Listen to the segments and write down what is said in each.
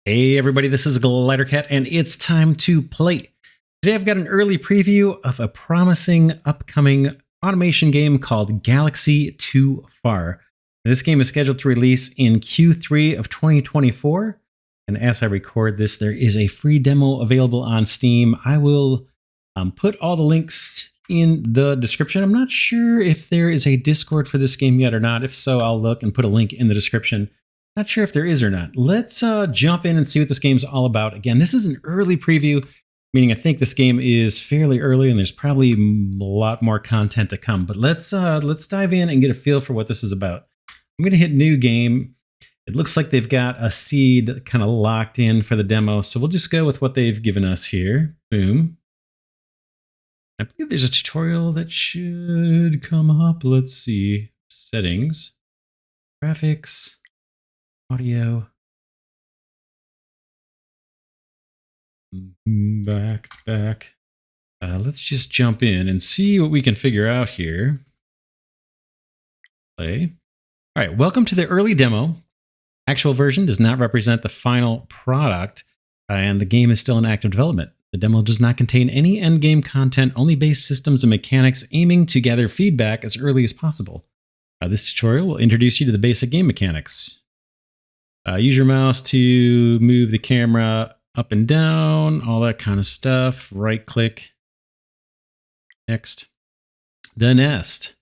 Hey everybody, this is Glidercat and it's time to play. Today I've got an early preview of a promising upcoming automation game called Galaxy Too Far. This game is scheduled to release in Q3 of 2024. And as I record this, there is a free demo available on Steam. I will put all the links in the description. I'm not sure if there is a Discord for this game yet or not. If so, I'll look and put a link in the description. Not sure if there is or not. Let's jump in and see what this game's all about. Again, this is an early preview, meaning I think this game is fairly early and there's probably a lot more content to come. But let's dive in and get a feel for what this is about. I'm going to hit new game. It looks like they've got a seed kind of locked in for the demo. So we'll just go with what they've given us here. Boom. I believe there's a tutorial that should come up. Let's see. Settings. Graphics. Audio. Back. Let's just jump in and see what we can figure out here. Play. All right, welcome to the early demo. Actual version does not represent the final product, and the game is still in active development. The demo does not contain any endgame content, only base systems and mechanics aiming to gather feedback as early as possible. This tutorial will introduce you to the basic game mechanics. Use your mouse to move the camera up and down, all that kind of stuff. Right click. Next. The nest.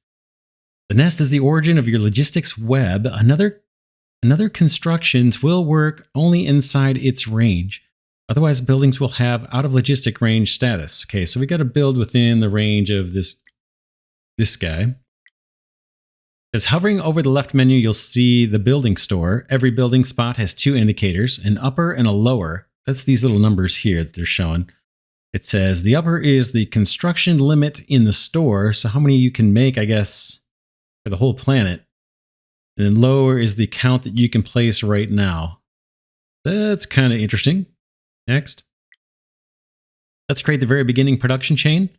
The nest is the origin of your logistics web. Another constructions will work only inside its range. Otherwise, buildings will have out of logistic range status. Okay, so we got to build within the range of this guy. As hovering over the left menu, you'll see the building store. Every building spot has two indicators, an upper and a lower. That's these little numbers here that they're showing. It says the upper is the construction limit in the store, so how many you can make, I guess, for the whole planet. And then lower is the count that you can place right now. That's kind of interesting. Next. Let's create the very beginning production chain.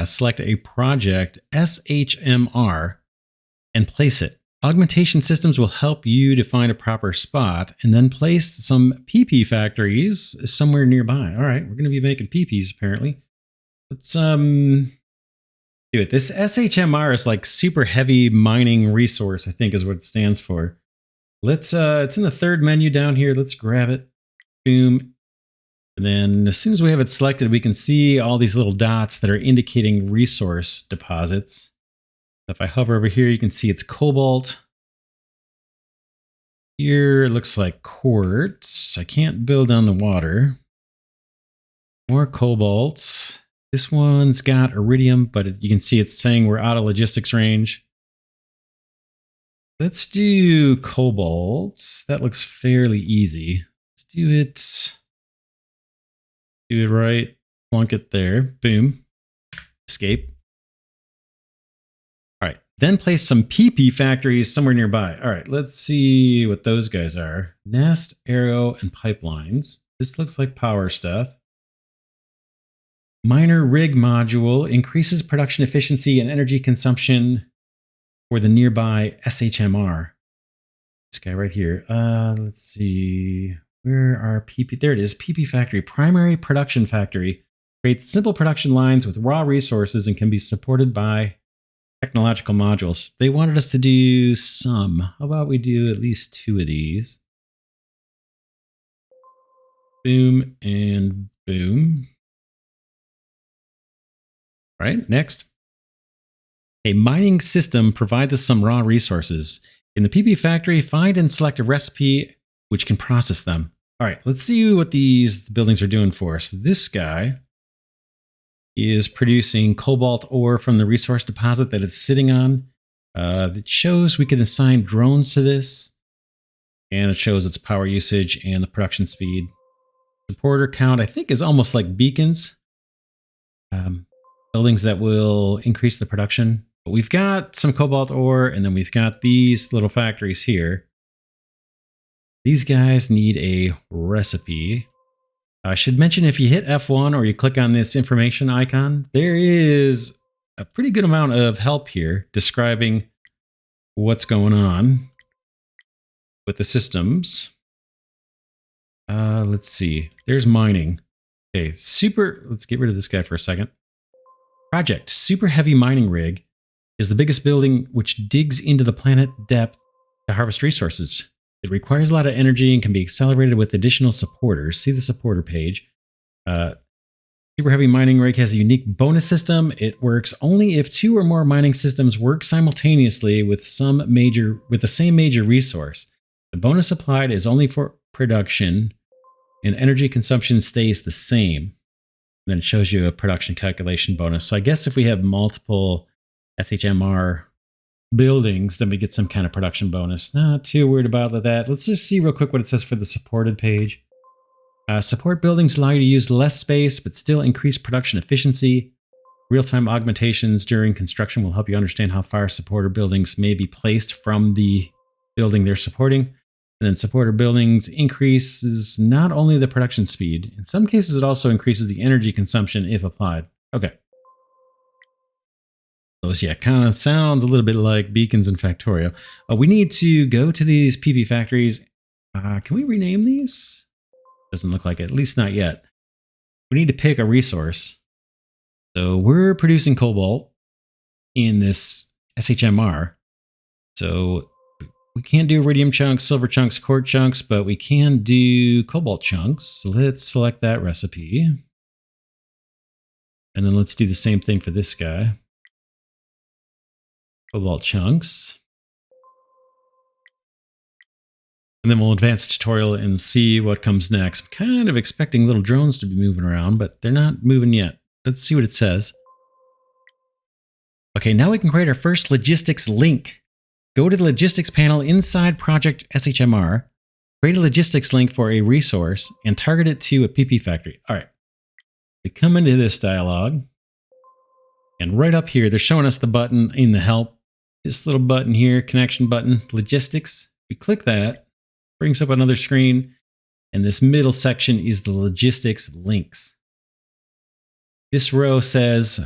Select a project, SHMR. And place it. Augmentation systems will help you to find a proper spot and then place some PP factories somewhere nearby. All right, we're going to be making PPs apparently. Let's do it. This SHMR is like super heavy mining resource, I think is what it stands for. Let's it's in the third menu down here. Let's grab it. Boom. And then as soon as we have it selected, we can see all these little dots that are indicating resource deposits. If I hover over here, you can see it's cobalt. Here it looks like quartz. I can't build on the water. More cobalt. This one's got iridium, but you can see it's saying we're out of logistics range. Let's do cobalt. That looks fairly easy. Let's do it. Do it right. Plunk it there. Boom. Escape. Then place some PP factories somewhere nearby. All right, let's see what those guys are. Nest, arrow, and pipelines. This looks like power stuff. Miner rig module increases production efficiency and energy consumption for the nearby SHMR. This guy right here. Let's see. Where are PP? There it is. PP factory. Primary production factory. Creates simple production lines with raw resources and can be supported by technological modules. They wanted us to do some. How about we do at least two of these? Boom and boom. All right, next. A mining system provides us some raw resources. In the PP factory, find and select a recipe which can process them. All right, let's see what these buildings are doing for us. This guy is producing cobalt ore from the resource deposit that it's sitting on. It shows we can assign drones to this, and it shows its power usage and the production speed. Supporter count, I think, is almost like beacons. Buildings that will increase the production. But we've got some cobalt ore, and then we've got these little factories here. These guys need a recipe. I should mention if you hit F1 or you click on this information icon, there is a pretty good amount of help here describing what's going on with the systems. Let's see. There's mining. Okay, let's get rid of this guy for a second. Project Super Heavy Mining Rig is the biggest building which digs into the planet depth to harvest resources. It requires a lot of energy and can be accelerated with additional supporters. See the supporter page. Super Heavy Mining Rig has a unique bonus system. It works only if 2 or more mining systems work simultaneously with the same major resource. The bonus applied is only for production, and energy consumption stays the same. And then it shows you a production calculation bonus. So I guess if we have multiple SHMR buildings, then we get some kind of production bonus. Not too worried about that. Let's just see real quick what it says for the supported page. Support buildings allow you to use less space, but still increase production efficiency. Real-time augmentations during construction will help you understand how far supporter buildings may be placed from the building they're supporting. And then supporter buildings increases not only the production speed, in some cases it also increases the energy consumption if applied. Okay. Those, yeah, kind of sounds a little bit like beacons in Factorio. We need to go to these PP factories. Can we rename these? Doesn't look like it, at least not yet. We need to pick a resource. So we're producing cobalt in this SHMR. So we can't do iridium chunks, silver chunks, quartz chunks, but we can do cobalt chunks. So let's select that recipe. And then let's do the same thing for this guy. Cobalt chunks. And then we'll advance the tutorial and see what comes next. I'm kind of expecting little drones to be moving around, but they're not moving yet. Let's see what it says. Okay, now we can create our first logistics link. Go to the logistics panel inside Project SHMR, create a logistics link for a resource, and target it to a PP factory. All right, we come into this dialog, and right up here, they're showing us the button in the help. This little button here, connection button, logistics. We click that. Brings up another screen, and this middle section is the logistics links. This row says,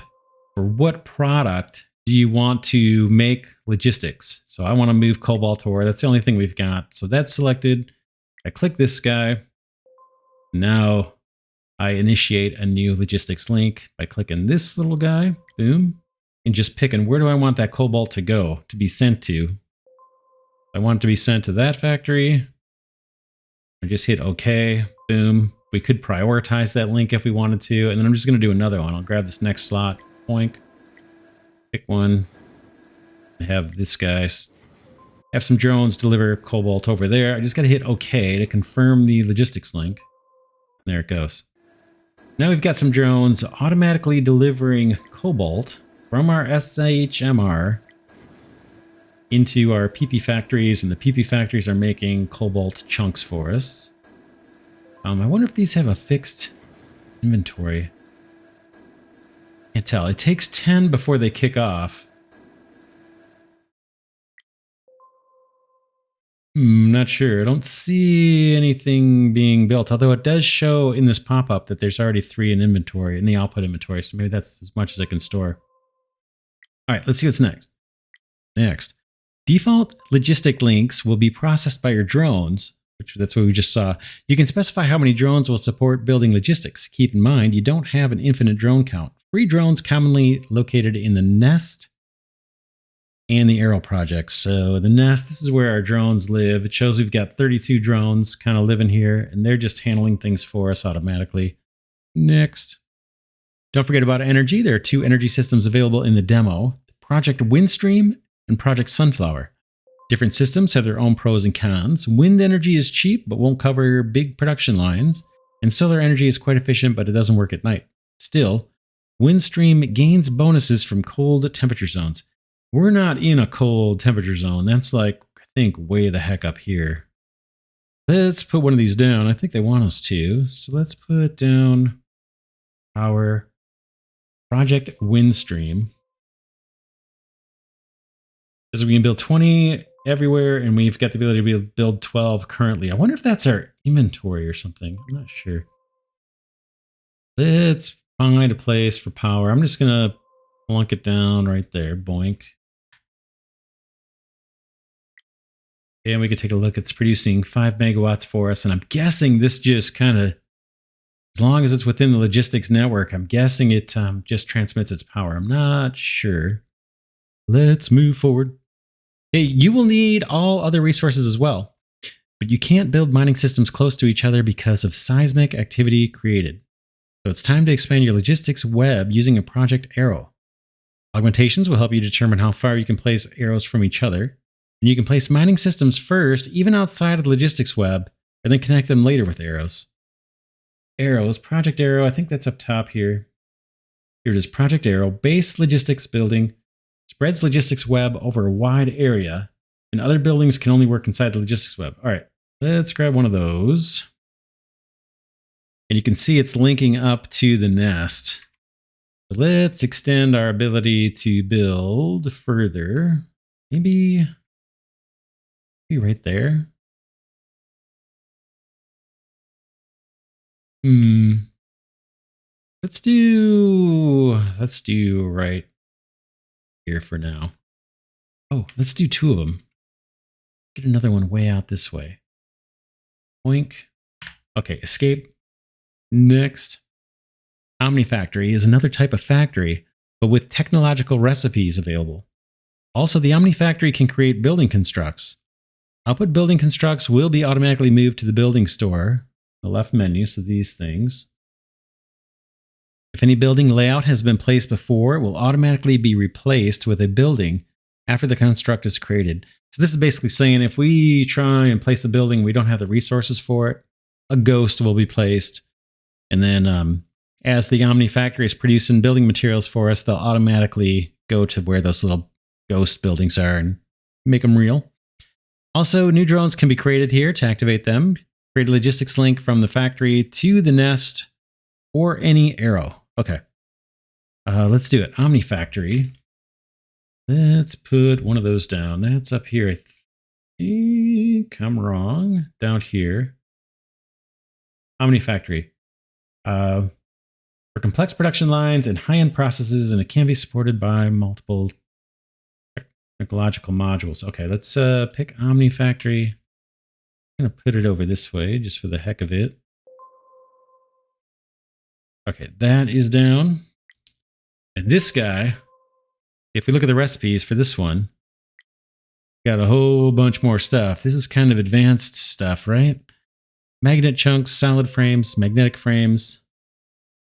for what product do you want to make logistics? So I want to move cobalt ore. That's the only thing we've got. So that's selected. I click this guy. Now I initiate a new logistics link by clicking this little guy. Boom. And just picking where do I want that cobalt to go, to be sent to. I want it to be sent to that factory. I just hit OK, boom. We could prioritize that link if we wanted to. And then I'm just going to do another one. I'll grab this next slot, poink, pick one. I have this guy, have some drones deliver cobalt over there. I just got to hit OK to confirm the logistics link. There it goes. Now we've got some drones automatically delivering cobalt from our SHMR into our PP factories, and the PP factories are making cobalt chunks for us. I wonder if these have a fixed inventory. Can't tell. It takes 10 before they kick off. Not sure. I don't see anything being built, although it does show in this pop-up that there's already 3 in inventory, in the output inventory, so maybe that's as much as I can store. All right, let's see what's next. Default logistic links will be processed by your drones, which that's what we just saw. You can specify how many drones will support building logistics. Keep in mind, you don't have an infinite drone count. Free drones commonly located in the nest and the Arrow project. So the nest, this is where our drones live. It shows we've got 32 drones kind of living here, and they're just handling things for us automatically. Next. Don't forget about energy. There are 2 energy systems available in the demo. Project Windstream and Project Sunflower. Different systems have their own pros and cons. Wind energy is cheap, but won't cover big production lines. And solar energy is quite efficient, but it doesn't work at night. Still, Windstream gains bonuses from cold temperature zones. We're not in a cold temperature zone. That's like, I think, way the heck up here. Let's put one of these down. I think they want us to. So let's put down our Project Windstream. Because we can build 20 everywhere, and we've got the ability to build 12 currently. I wonder if that's our inventory or something. I'm not sure. Let's find a place for power. I'm just going to plunk it down right there. Boink. And we could take a look. It's producing 5 megawatts for us. And I'm guessing this just kind of, as long as it's within the logistics network, I'm guessing it just transmits its power. I'm not sure. Let's move forward. Hey, you will need all other resources as well, but you can't build mining systems close to each other because of seismic activity created. So it's time to expand your logistics web using a project arrow. Augmentations will help you determine how far you can place arrows from each other. And you can place mining systems first, even outside of the logistics web, and then connect them later with arrows. Arrows, project arrow, I think that's up top here. Here it is, project arrow, base logistics building, spreads logistics web over a wide area, and other buildings can only work inside the logistics web. All right, let's grab one of those. And you can see it's linking up to the nest. So let's extend our ability to build further. Maybe right there. Let's do right here for now. Oh, let's do 2 of them. Get another one way out this way. Boink. Okay, escape. Next. Omnifactory is another type of factory, but with technological recipes available. Also, the Omnifactory can create building constructs. Output building constructs will be automatically moved to the building store, the left menu, so these things. If any building layout has been placed before, it will automatically be replaced with a building after the construct is created. So this is basically saying if we try and place a building, we don't have the resources for it, a ghost will be placed. And then as the Omnifactory is producing building materials for us, they'll automatically go to where those little ghost buildings are and make them real. Also, new drones can be created here to activate them. Create a logistics link from the factory to the nest or any arrow. Okay. Let's do it. Omnifactory. Let's put one of those down. That's up here, I think. I'm wrong. Down here. Omnifactory. For complex production lines and high-end processes, and it can be supported by multiple technological modules. Okay, let's pick Omnifactory. I'm going to put it over this way just for the heck of it. Okay, that is down. And this guy, if we look at the recipes for this one, got a whole bunch more stuff. This is kind of advanced stuff, right? Magnet chunks, solid frames, magnetic frames,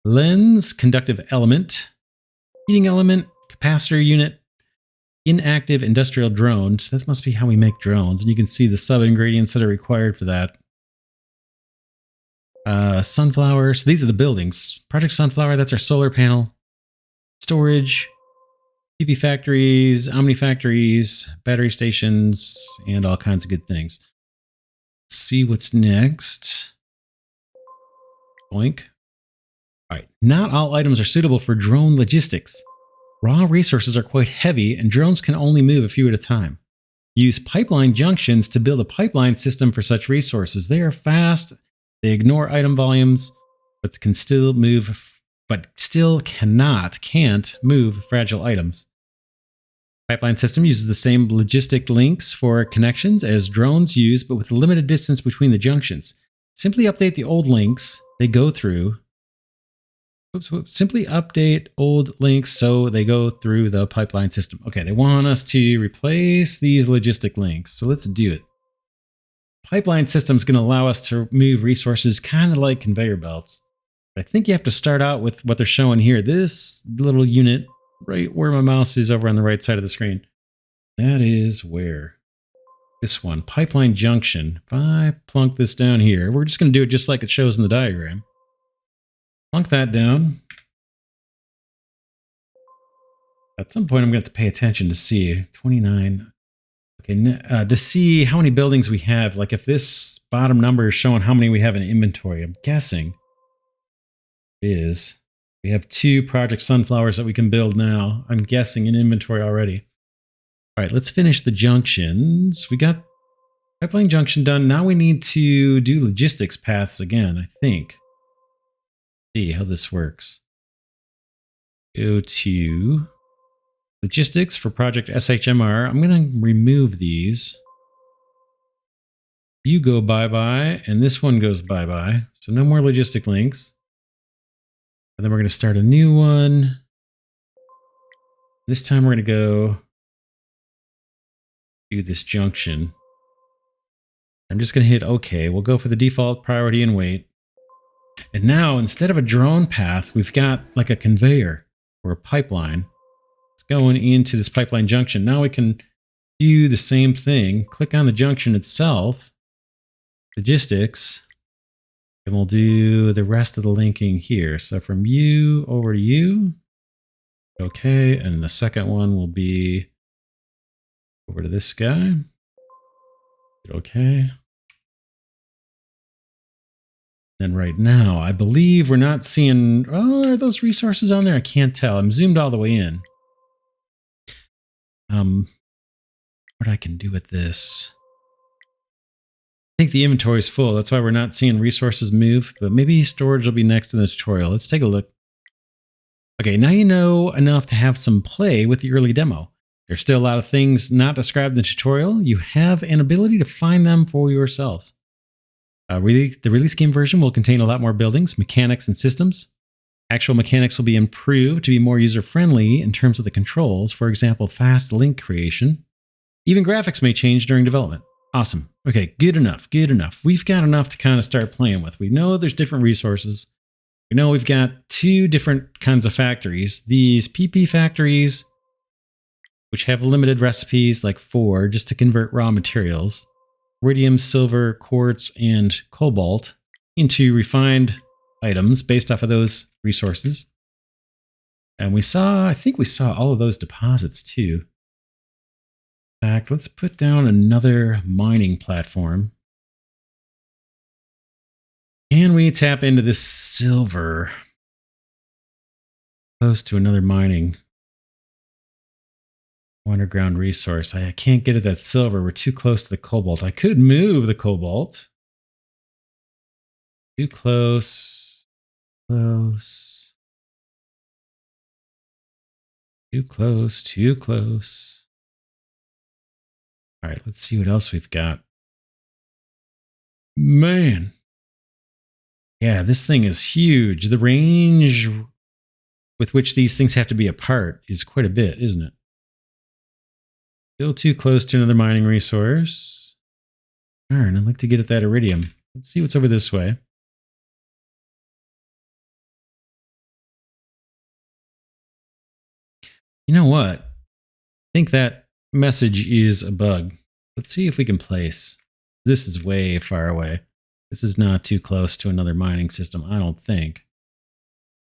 lens, conductive element, heating element, capacitor unit, inactive industrial drones. That must be how we make drones. And you can see the sub-ingredients that are required for that. Sunflower. So these are the buildings. Project Sunflower, that's our solar panel. Storage, PP factories, Omnifactories, battery stations, and all kinds of good things. Let's see what's next. Boink. All right. Not all items are suitable for drone logistics. Raw resources are quite heavy, and drones can only move a few at a time. Use pipeline junctions to build a pipeline system for such resources. They are fast. They ignore item volumes, but can still move, can't move fragile items. Pipeline system uses the same logistic links for connections as drones use, but with a limited distance between the junctions. Simply update the old links they go through. Simply update old links so they go through the pipeline system. Okay, they want us to replace these logistic links, so let's do it. Pipeline system is going to allow us to move resources kind of like conveyor belts. But I think you have to start out with what they're showing here. This little unit right where my mouse is over on the right side of the screen. That is where? This one, pipeline junction. If I plunk this down here, we're just going to do it just like it shows in the diagram. Plunk that down. At some point, I'm going to have to pay attention to see 29. Okay, to see how many buildings we have. Like if this bottom number is showing how many we have in inventory, I'm guessing it is. We have 2 Project Sunflowers that we can build now. I'm guessing in inventory already. All right, let's finish the junctions. We got pipeline junction done. Now we need to do logistics paths again, I think. See how this works. Go to logistics for Project SHMR. I'm going to remove these. You go bye-bye, and this one goes bye-bye. So no more logistic links. And then we're going to start a new one. This time we're going to go to this junction. I'm just going to hit OK. We'll go for the default priority and wait. And now, instead of a drone path, we've got like a conveyor or a pipeline. It's going into this pipeline junction. Now we can do the same thing. Click on the junction itself, logistics, and we'll do the rest of the linking here. So from you over to you. Okay, and the second one will be over to this guy. Okay. And right now, I believe we're not seeing... Oh, are those resources on there? I can't tell. I'm zoomed all the way in. What I can do with this? I think the inventory is full. That's why we're not seeing resources move. But maybe storage will be next in the tutorial. Let's take a look. Okay, now you know enough to have some play with the early demo. There's still a lot of things not described in the tutorial. You have an ability to find them for yourselves. The release game version will contain a lot more buildings, mechanics, and systems. Actual mechanics will be improved to be more user-friendly in terms of the controls. For example, fast link creation. Even graphics may change during development. Awesome. Okay, good enough, good enough. We've got enough to kind of start playing with. We know there's different resources. We know we've got two different kinds of factories. These PP factories, which have limited recipes, like 4, just to convert raw materials. Iridium, silver, quartz, and cobalt into refined items based off of those resources. And I think we saw all of those deposits too. In fact, let's put down another mining platform. Can we tap into this silver? Close to another mining underground resource. I can't get at that silver. We're too close to the cobalt. I could move the cobalt. Too close. Close. Too close. Too close. All right, let's see what else we've got. Man. Yeah, this thing is huge. The range with which these things have to be apart is quite a bit, isn't it? Still too close to another mining resource. Darn, I'd like to get at that iridium. Let's see what's over this way. You know what? I think that message is a bug. Let's see if we can place. This is way far away. This is not too close to another mining system, I don't think.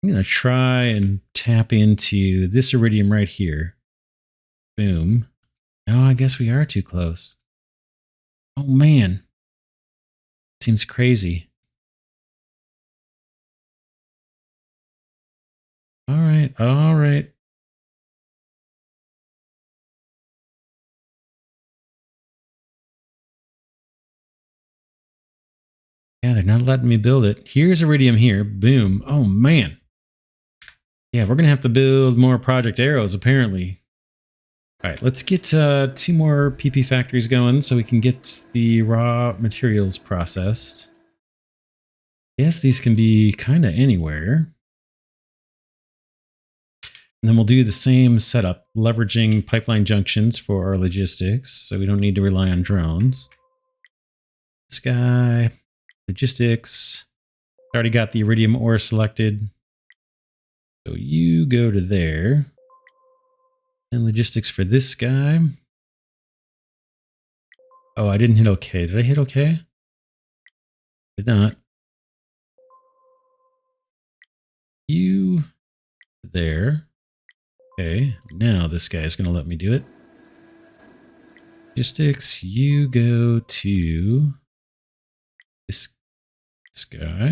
I'm going to try and tap into this iridium right here. Boom. No, I guess we are too close. Oh, man. Seems crazy. All right, all right. Yeah, they're not letting me build it. Here's iridium here. Boom. Oh, man. Yeah, we're going to have to build more Project Arrows, apparently. All right, let's get 2 more PP factories going so we can get the raw materials processed. Yes, these can be kind of anywhere. And then we'll do the same setup, leveraging pipeline junctions for our logistics, so we don't need to rely on drones. This guy, logistics. Already got the iridium ore selected. So you go to there. And logistics for this guy. Oh, I didn't hit OK. Did I hit OK? Did not. You there. Okay, now this guy is going to let me do it. Logistics, you go to this guy.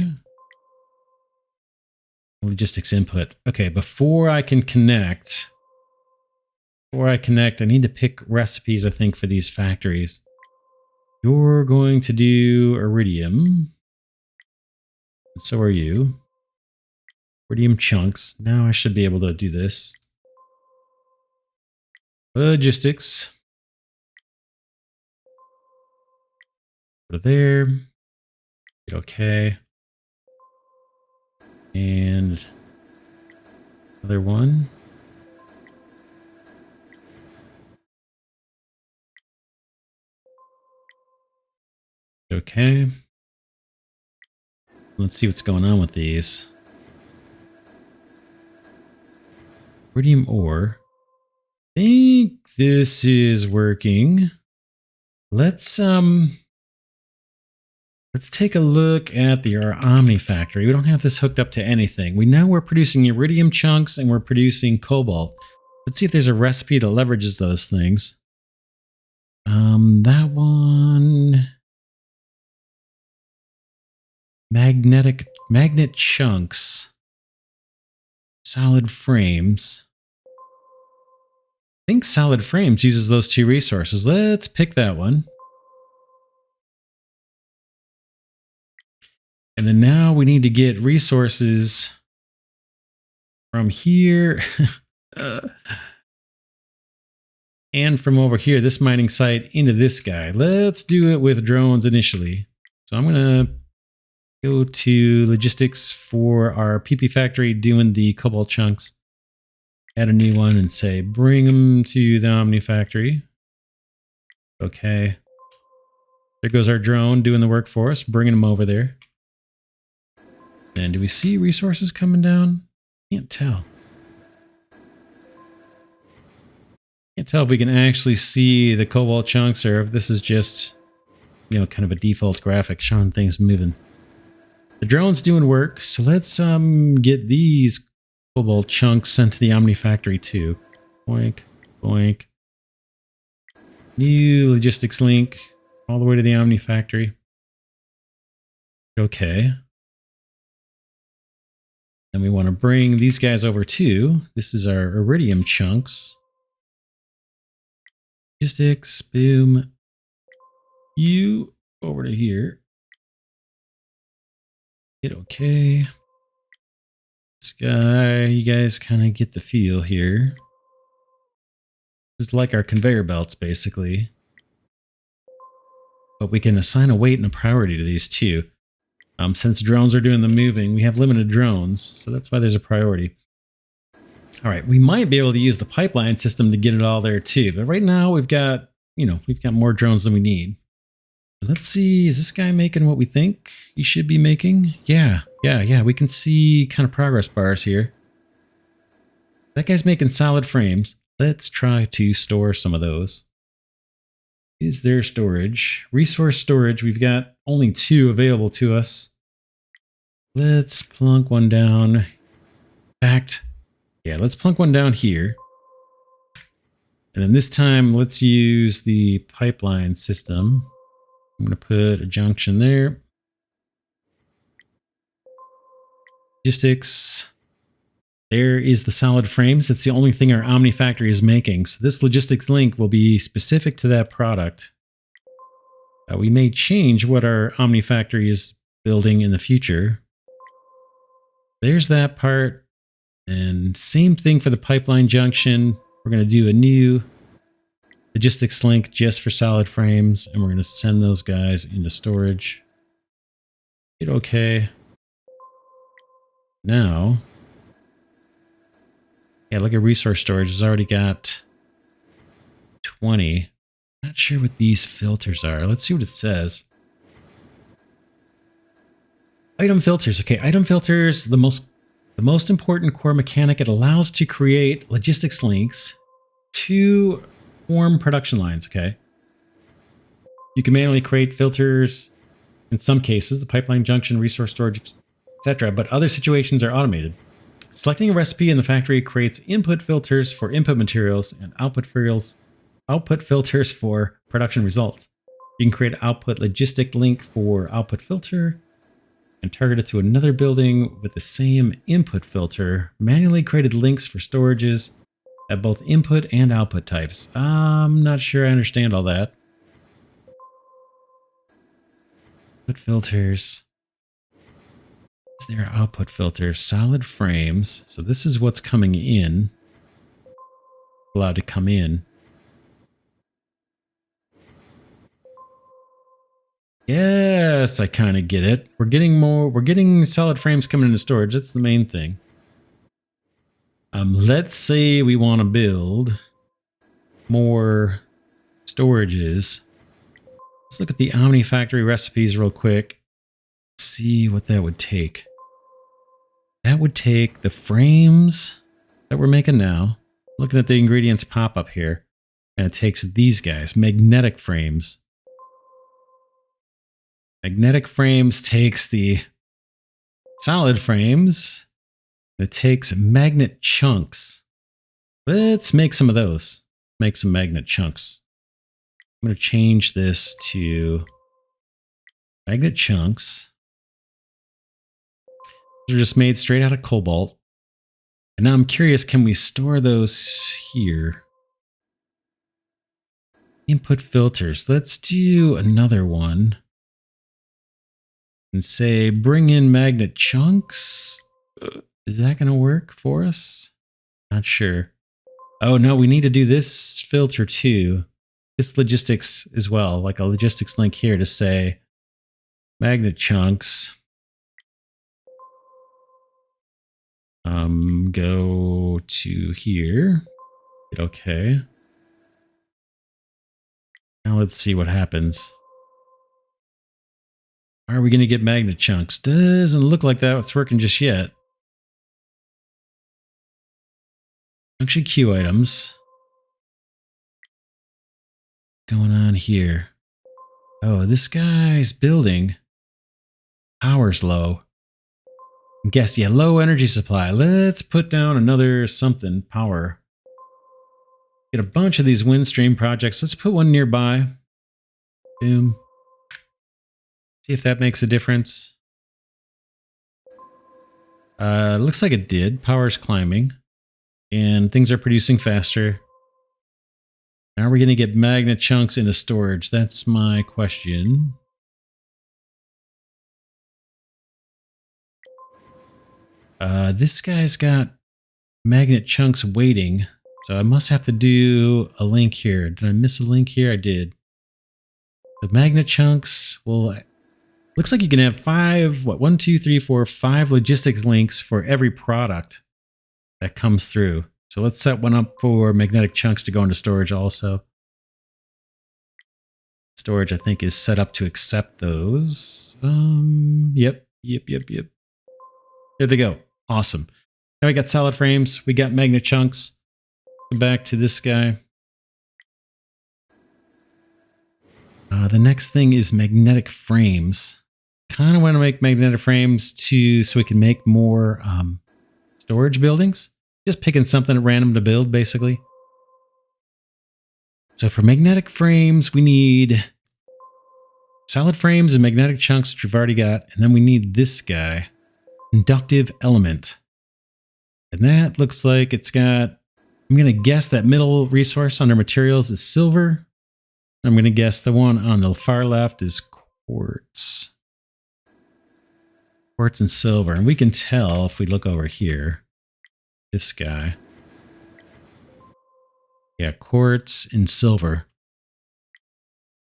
Logistics input. Okay, before I connect, I need to pick recipes, I think, for these factories. You're going to do iridium. And so are you. Iridium chunks. Now I should be able to do this. Logistics. Go to there. Hit OK. And another one. Okay. Let's see what's going on with these. Iridium ore. I think this is working. Let's take a look at our Omni factory. We don't have this hooked up to anything. We know we're producing iridium chunks and we're producing cobalt. Let's see if there's a recipe that leverages those things. That one. Magnet chunks. Solid frames. I think solid frames uses those two resources. Let's pick that one. And then now we need to get resources from here and from over here, this mining site, into this guy. Let's do it with drones initially. So I'm going to go to logistics for our PP factory doing the cobalt chunks. Add a new one and say, bring them to the Omni factory. Okay. There goes our drone doing the work for us, bringing them over there. And do we see resources coming down? Can't tell. Can't tell if we can actually see the cobalt chunks or if this is just, you know, kind of a default graphic showing things moving. The drone's doing work, so let's get these cobalt chunks sent to the Omni factory too. Boink, boink. New logistics link all the way to the Omni factory. Okay. And we want to bring these guys over too. This is our iridium chunks. Logistics, boom. You over to here. Hit OK. This guy, you guys kind of get the feel here. This is like our conveyor belts, basically. But we can assign a weight and a priority to these too. Since drones are doing the moving, we have limited drones, so that's why there's a priority. All right, we might be able to use the pipeline system to get it all there too, but right now we've got, we've got more drones than we need. Let's see, is this guy making what we think he should be making? Yeah, we can see kind of progress bars here. That guy's making solid frames. Let's try to store some of those. Is there storage? Resource storage, we've got only 2 available to us. Let's plunk one down. In fact, yeah, let's plunk one down here. And then this time, let's use the pipeline system. I'm going to put a junction there. Logistics. There is the solid frames. It's the only thing our Omni factory is making. So this logistics link will be specific to that product. We may change what our Omni factory is building in the future. There's that part. And same thing for the pipeline junction. We're going to do a new logistics link just for solid frames. And we're going to send those guys into storage. Hit OK. Now, yeah, look at resource storage. It's already got 20. Not sure what these filters are. Let's see what it says. Item filters. Okay, item filters, the most important core mechanic. It allows to create logistics links to form production lines, okay? You can manually create filters in some cases, the pipeline junction, resource storage, etc., but other situations are automated. Selecting a recipe in the factory creates input filters for input materials and output filters for production results. You can create an output logistic link for output filter and target it to another building with the same input filter. Manually created links for storages at both input and output types. I'm not sure I understand all that. Input filters. Is there output filters? Solid frames. So this is what's coming in. Allowed to come in. Yes, I kind of get it. We're getting solid frames coming into storage. That's the main thing. Let's say we want to build more storages. Let's look at the Omni Factory recipes real quick. See what that would take. That would take the frames that we're making now. Looking at the ingredients pop up here. And it takes these guys, magnetic frames. Magnetic frames takes the solid frames. It takes magnet chunks. Let's make some of those. Make some magnet chunks. I'm going to change this to magnet chunks. They're just made straight out of cobalt. And now I'm curious, can we store those here? Input filters. Let's do another one. And say, bring in magnet chunks. Is that going to work for us? Not sure. Oh, no, we need to do this filter too. This logistics as well, like a logistics link here to say magnet chunks. Go to here. Okay. Now let's see what happens. Are we going to get magnet chunks? Doesn't look like that's working just yet. Function queue items. Going on here. Oh, this guy's building. Power's low. Guess, yeah, low energy supply. Let's put down another something power. Get a bunch of these Windstream projects. Let's put one nearby. Boom. See if that makes a difference. Looks like it did. Power's climbing. And things are producing faster. Now we're going to get magnet chunks into storage. That's my question. This guy's got magnet chunks waiting. So I must have to do a link here. Did I miss a link here? I did. The magnet chunks will... Looks like you can have 5, what, 1, 2, 3, 4, 5 logistics links for every product that comes through. So let's set one up for magnetic chunks to go into storage also. Storage, I think, is set up to accept those. Yep. There they go. Awesome. Now we got solid frames. We got magnet chunks. Back to this guy. The next thing is magnetic frames. Kind of want to make magnetic frames too, so we can make more storage buildings. Just picking something at random to build, basically. So for magnetic frames, we need solid frames and magnetic chunks, which we've already got. And then we need this guy, inductive element. And that looks like it's got, I'm going to guess that middle resource under materials is silver. I'm going to guess the one on the far left is quartz. Quartz and silver. And we can tell if we look over here. This guy. Yeah, quartz and silver.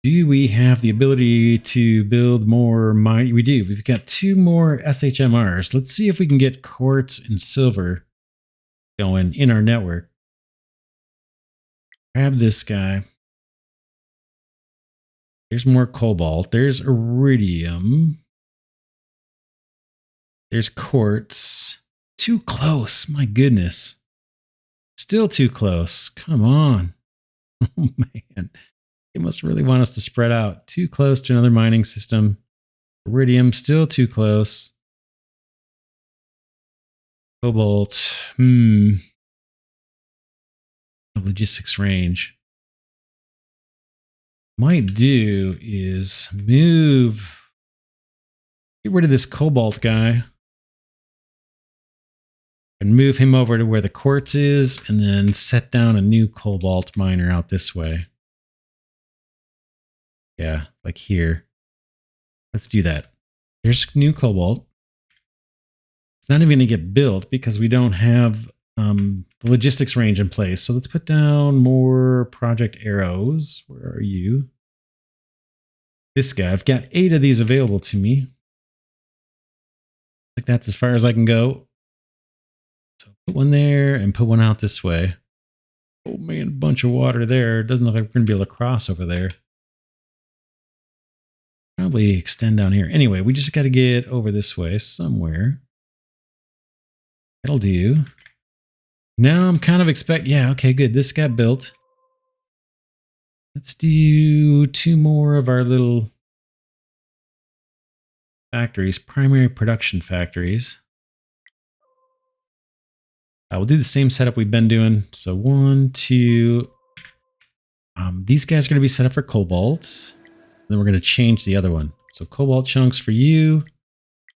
Do we have the ability to build more mine? We do. We've got 2 more SHMRs. Let's see if we can get quartz and silver going in our network. Grab this guy. There's more cobalt. There's iridium. There's quartz. Too close. My goodness. Still too close. Come on. Oh, man. They must really want us to spread out. Too close to another mining system. Iridium, still too close. Cobalt. Logistics range. Might do is move. Get rid of this cobalt guy. And move him over to where the quartz is. And then set down a new cobalt miner out this way. Yeah, like here. Let's do that. There's new cobalt. It's not even going to get built because we don't have the logistics range in place. So let's put down more project arrows. Where are you? this guy. I've got 8 of these available to me. Like that's as far as I can go. So put one there and put one out this way. Oh man, a bunch of water there. It doesn't look like we're going to be able to cross over there. Probably extend down here. Anyway, we just got to get over this way somewhere. That'll do. Now I'm kind of yeah, okay, good. This got built. Let's do 2 more of our little factories, primary production factories. We'll do the same setup we've been doing. So 1, 2. These guys are going to be set up for cobalt. Then we're going to change the other one. So cobalt chunks for you.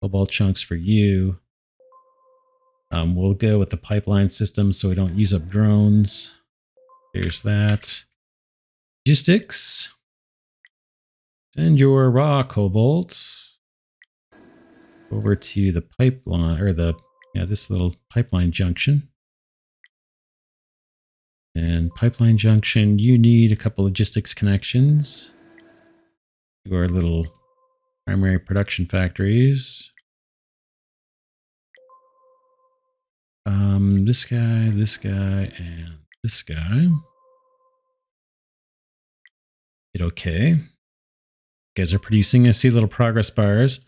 Cobalt chunks for you. We'll go with the pipeline system so we don't use up drones. There's that. Logistics. Send your raw cobalt over to the pipeline, or this little pipeline junction. And pipeline junction, you need a couple logistics connections to our little primary production factories. This guy, and this guy. Hit okay. You guys are producing. I see little progress bars.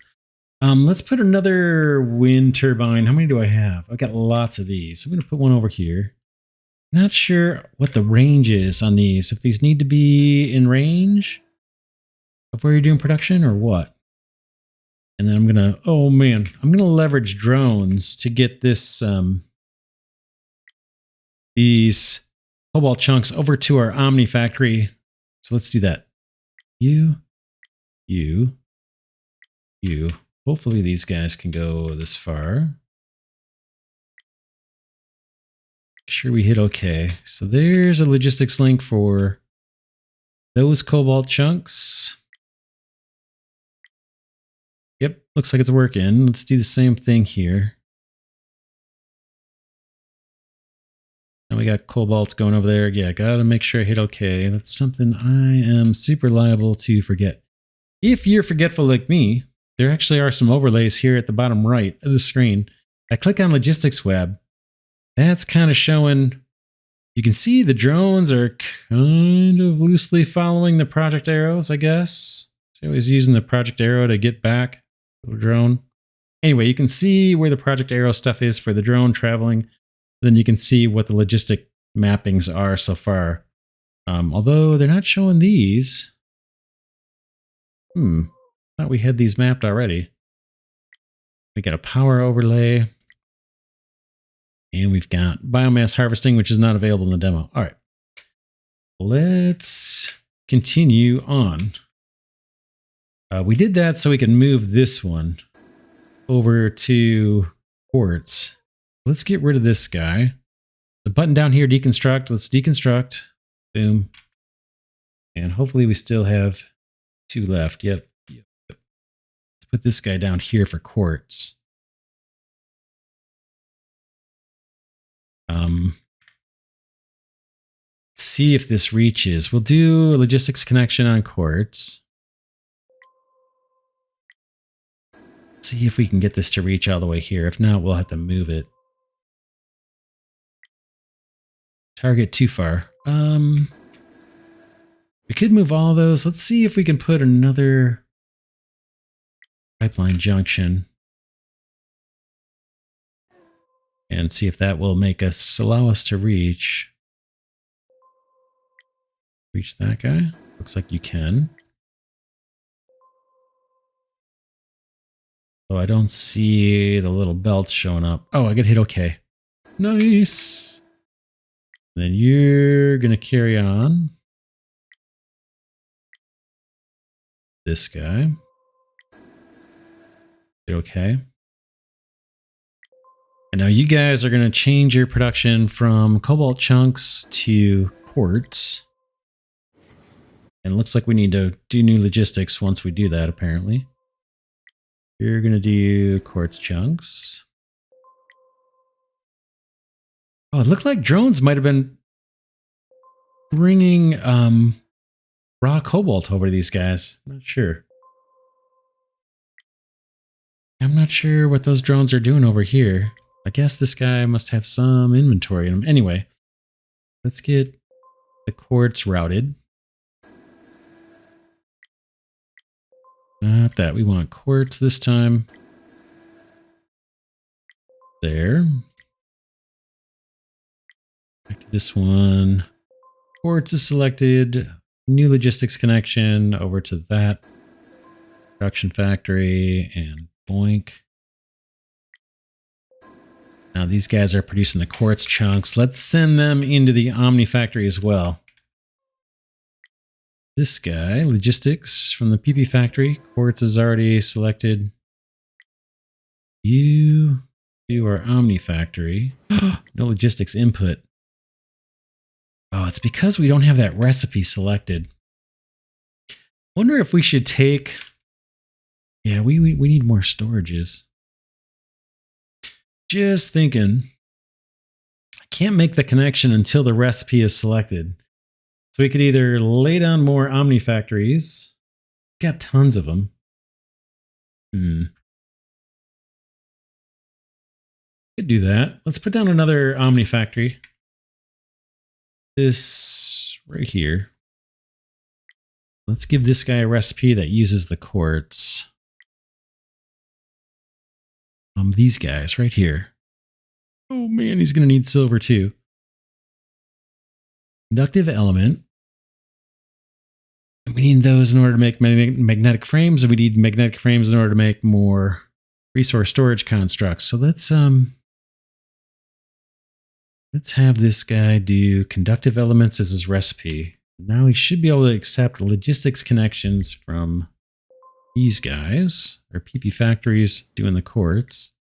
Let's put another wind turbine. How many do I have? I've got lots of these. I'm going to put one over here. Not sure what the range is on these. If these need to be in range of where you're doing production or what. And then I'm going to, oh man, I'm going to leverage drones to get this, these cobalt chunks over to our Omni factory. So let's do that. You. Hopefully these guys can go this far. Make sure we hit okay. So there's a logistics link for those cobalt chunks. Yep, looks like it's working. Let's do the same thing here. And we got cobalt going over there. Yeah, gotta make sure I hit okay. That's something I am super liable to forget. If you're forgetful like me, there actually are some overlays here at the bottom right of the screen. I click on Logistics Web. That's kind of showing, you can see the drones are kind of loosely following the project arrows, I guess. So I was using the project arrow to get back to the drone. Anyway, you can see where the project arrow stuff is for the drone traveling. Then you can see what the logistic mappings are so far. Although they're not showing these. Thought we had these mapped already. We got a power overlay. And we've got biomass harvesting, which is not available in the demo. All right. Let's continue on. We did that so we can move this one over to quartz. Let's get rid of this guy. The button down here, deconstruct. Let's deconstruct. Boom. And hopefully we still have 2 left. Yep. Let's put this guy down here for quartz. See if this reaches. We'll do a logistics connection on quartz. See if we can get this to reach all the way here. If not, we'll have to move it. Target too far. We could move all those. Let's see if we can put another pipeline junction. And see if that will allow us to reach that guy. Looks like you can. So I don't see the little belt showing up. Oh, I get hit okay. Nice. Then you're going to carry on. This guy. Okay. And now you guys are going to change your production from cobalt chunks to quartz. And it looks like we need to do new logistics once we do that, apparently. You're going to do quartz chunks. Oh, it looked like drones might have been bringing raw cobalt over to these guys. I'm not sure. I'm not sure what those drones are doing over here. I guess this guy must have some inventory in him. Anyway, let's get the quartz routed. Not that. We want quartz this time. There. Back to this one. Quartz is selected. New logistics connection over to that production factory and boink. Now these guys are producing the quartz chunks. Let's send them into the Omni factory as well. This guy, logistics from the PP factory. Quartz is already selected. You do our Omni factory. No logistics input. Oh, it's because we don't have that recipe selected. Wonder if we should take... Yeah, we need more storages. Just thinking. I can't make the connection until the recipe is selected. So we could either lay down more Omni factories. Got tons of them. Could do that. Let's put down another Omni factory. This right here. Let's give this guy a recipe that uses the quartz. These guys right here. Oh man, he's going to need silver too. Conductive element. We need those in order to make magnetic frames, and we need magnetic frames in order to make more resource storage constructs. So let's have this guy do conductive elements as his recipe. Now he should be able to accept logistics connections from these guys, or PP factories doing the quartz.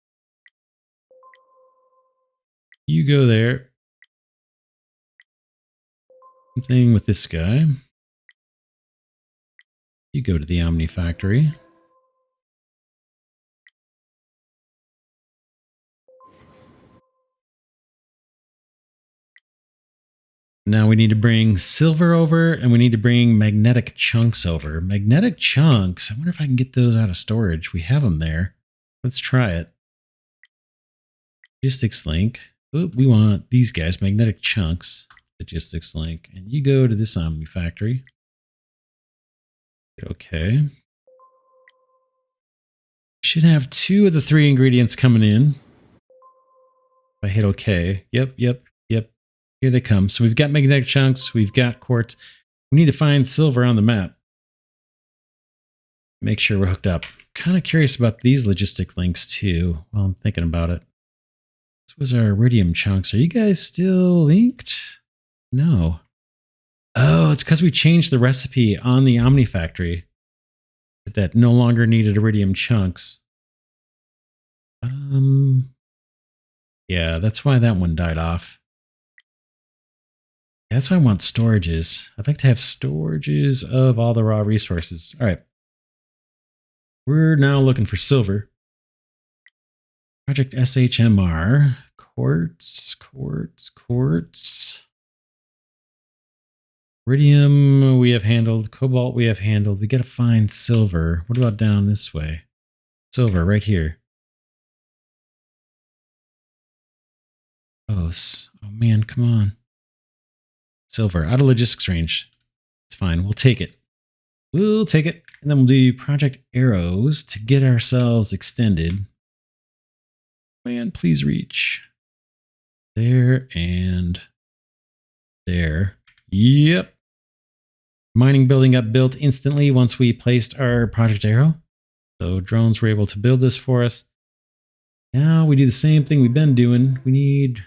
You go there. Same thing with this guy. You go to the Omni factory. Now we need to bring silver over, and we need to bring magnetic chunks over. Magnetic chunks, I wonder if I can get those out of storage. We have them there. Let's try it. Logistics link. Oh, we want these guys, magnetic chunks. Logistics link. And you go to this Omni factory. Okay. Should have 2 of the 3 ingredients coming in. If I hit OK. Yep. Here they come. So we've got magnetic chunks. We've got quartz. We need to find silver on the map. Make sure we're hooked up. Kind of curious about these logistic links too while I'm thinking about it. This was our iridium chunks. Are you guys still linked? No. Oh, it's because we changed the recipe on the Omni factory that no longer needed iridium chunks. Yeah, that's why that one died off. That's why I want storages. I'd like to have storages of all the raw resources. All right. We're now looking for silver. Project SHMR. Quartz. Iridium we have handled. Cobalt we have handled. We got to find silver. What about down this way? Silver right here. Oh man, come on. Silver, out of logistics range. It's fine. We'll take it. We'll take it. And then we'll do Project Arrows to get ourselves extended. Man, please reach. There and there. Yep. Mining building got built instantly once we placed our Project Arrow. So drones were able to build this for us. Now we do the same thing we've been doing. We need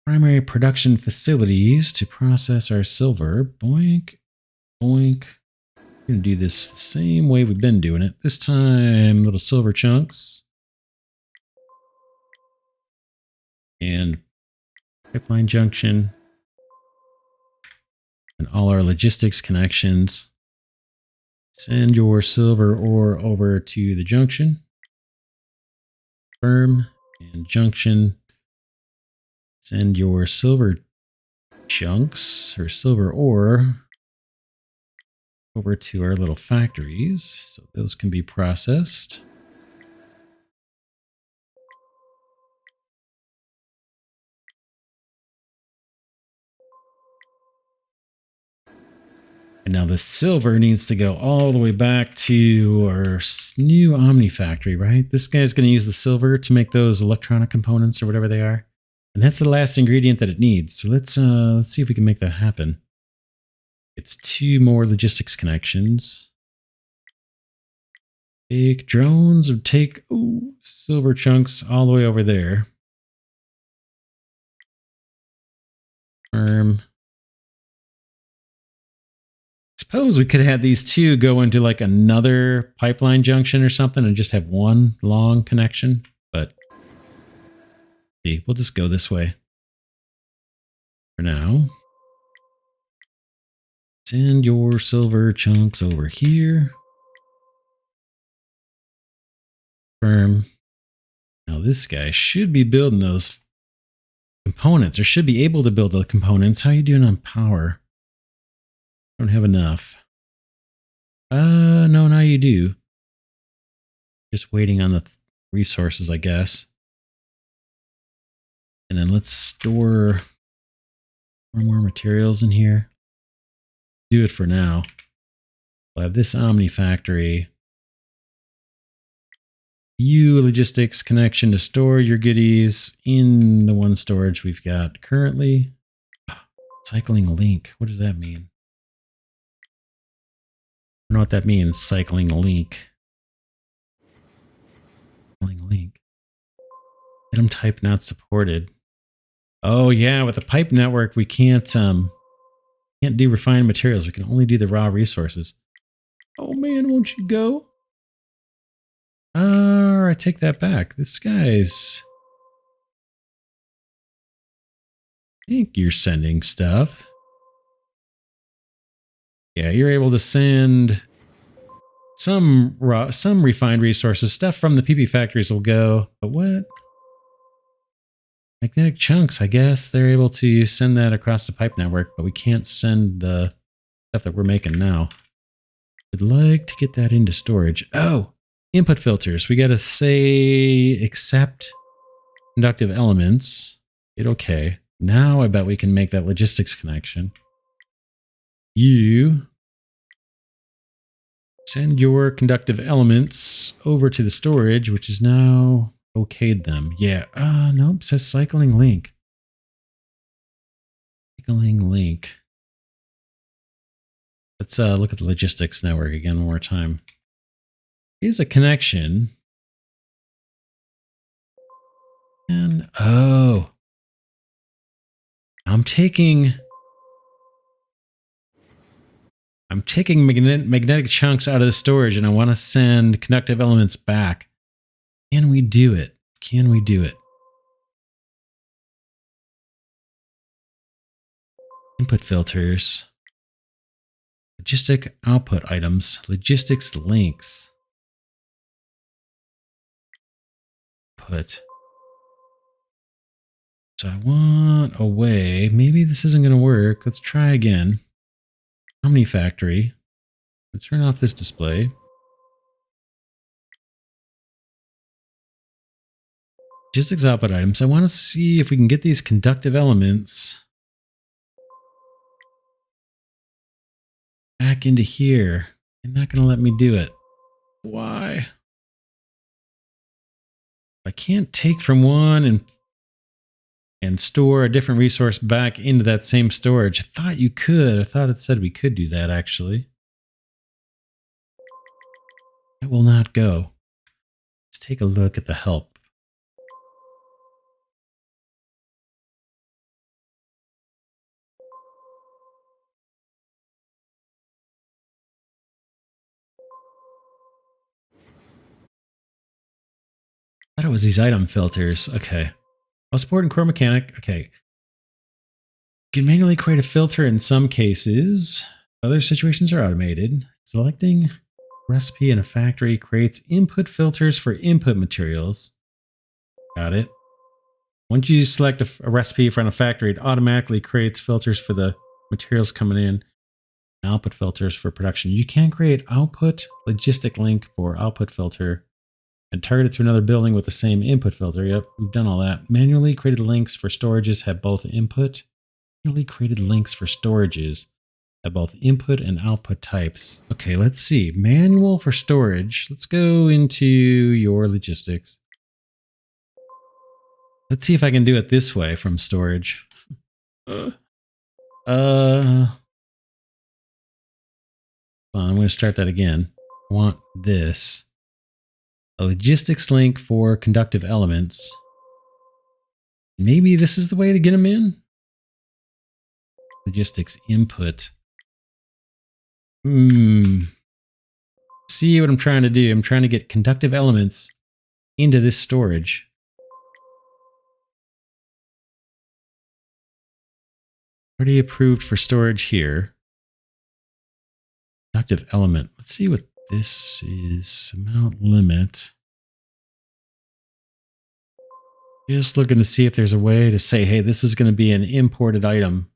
primary production facilities to process our silver. Boink, boink. We're going to do this the same way we've been doing it. This time, little silver chunks. And pipeline junction. And all our logistics connections. Send your silver ore over to the junction. Firm and junction. Send your silver chunks or silver ore over to our little factories so those can be processed. And now the silver needs to go all the way back to our new Omni factory, right? This guy's going to use the silver to make those electronic components or whatever they are. And that's the last ingredient that it needs. So let's see if we can make that happen. It's 2 more logistics connections. Take drones or take silver chunks all the way over there. Suppose we could have had these 2 go into like another pipeline junction or something and just have one long connection. But see, we'll just go this way for now. Send your silver chunks over here. Confirm. Now this guy should be building those components, or should be able to build the components. How are you doing on power? Don't have enough. No, now you do. Just waiting on the resources, I guess. And then let's store more materials in here. Do it for now. We'll have this Omni factory. Logistics connection to store your goodies in the one storage we've got currently. Cycling link. What does that mean? I don't know what that means. Cycling link. Cycling link. Item type not supported. Oh yeah, with the pipe network we can't do refined materials. We can only do the raw resources. Oh man, won't you go? I take that back. This guy's... I think you're sending stuff. Yeah, you're able to send some refined resources. Stuff from the PP factories will go. But what? Magnetic chunks, I guess. They're able to send that across the pipe network, but we can't send the stuff that we're making now. I'd like to get that into storage. Oh! Input filters. We got to say accept conductive elements. Hit OK. Now I bet we can make that logistics connection. You send your conductive elements over to the storage, which is now okayed them. Yeah. Nope. It says cycling link. Cycling link. Let's look at the logistics network again one more time. Is a connection. And I'm taking magnetic chunks out of the storage and I want to send conductive elements back. Can we do it? Can we do it? Input filters. Logistic output items. Logistics links. Put. So I want a way. Maybe this isn't going to work. Let's try again. Omni factory. Let's turn off this display. Logistics output items. I want to see if we can get these conductive elements back into here. They're not going to let me do it. Why? I can't take from one and store a different resource back into that same storage. I thought you could. I thought it said we could do that, actually. It will not go. Let's take a look at the help. I thought it was these item filters. Okay. While supporting core mechanic. Okay. You can manually create a filter in some cases. Other situations are automated. Selecting recipe in a factory creates input filters for input materials. Got it. Once you select a recipe from a factory, it automatically creates filters for the materials coming in. output filters for production. You can create output logistic link for output filter and target it to another building with the same input filter. Yep, we've done all that. Manually created links for storages have both input. Manually created links for storages have both input and output types. Okay, let's see. Manual for storage. Let's go into your logistics. Let's see if I can do it this way from storage. I'm going to start that again. I want this. A logistics link for conductive elements. Maybe this is the way to get them in? Logistics input. See what I'm trying to do? I'm trying to get conductive elements into this storage. Already approved for storage here. Conductive element. Let's see what this is. Amount limit. Just looking to see if there's a way to say, hey, this is going to be an imported item.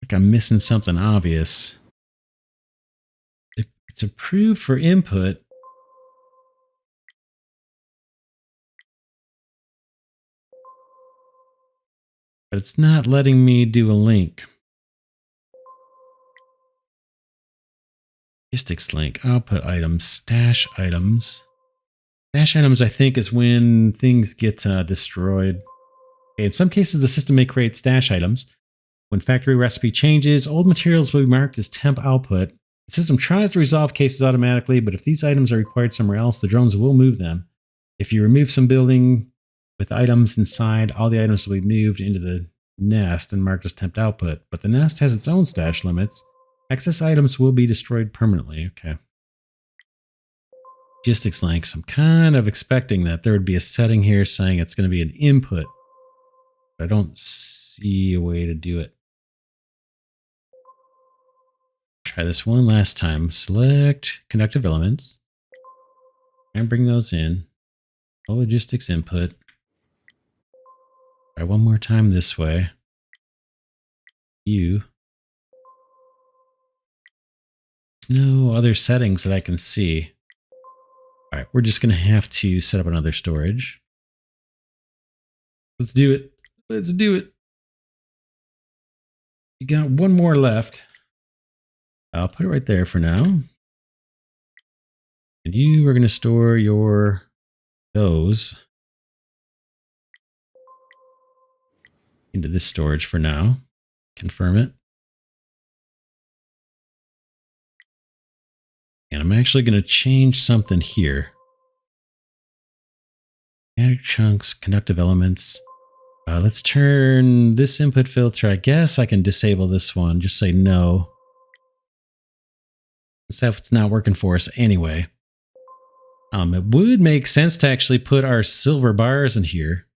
Like I'm missing something obvious. It's approved for input. But it's not letting me do a link. Logistics link, output items, stash items. Stash items, I think, is when things get destroyed. Okay, in some cases, the system may create stash items. When factory recipe changes, old materials will be marked as temp output. The system tries to resolve cases automatically, but if these items are required somewhere else, the drones will move them. If you remove some building with items inside, all the items will be moved into the nest and marked as temp output. But the nest has its own stash limits. Excess items will be destroyed permanently. Okay. Logistics links. I'm kind of expecting that there would be a setting here saying it's going to be an input. But I don't see a way to do it. Try this one last time. Select conductive elements. And bring those in. Logistics input. Try one more time this way. No other settings that I can see. All right, we're just going to have to set up another storage. Let's do it. Let's do it. You got one more left. I'll put it right there for now. And you are going to store those into this storage for now. Confirm it. And I'm actually going to change something here. Add chunks, conductive elements. Let's turn this input filter. I guess I can disable this one. Just say no. Stuff it's not working for us anyway. It would make sense to actually put our silver bars in here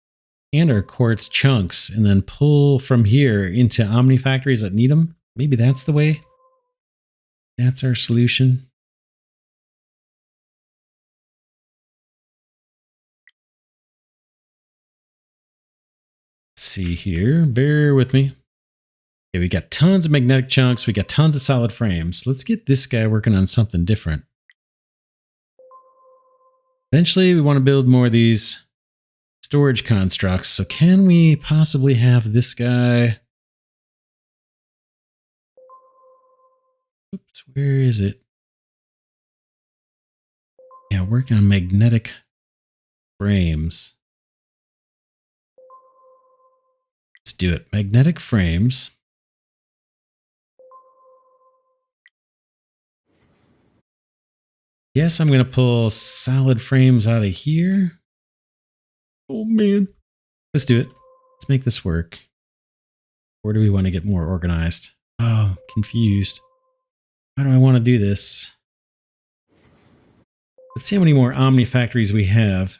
and our quartz chunks and then pull from here into Omni factories that need them. Maybe that's the way. That's our solution. Let's see here. Bear with me. Okay, we got tons of magnetic chunks. We got tons of solid frames. Let's get this guy working on something different. Eventually, we want to build more of these storage constructs. So can we possibly have this guy? Oops, where is it? Yeah, work on magnetic frames. Let's do it. Magnetic frames. Yes, I'm going to pull solid frames out of here. Oh, man. Let's do it. Let's make this work. Or do we want to get more organized? Oh, confused. How do I want to do this? Let's see how many more Omni factories we have.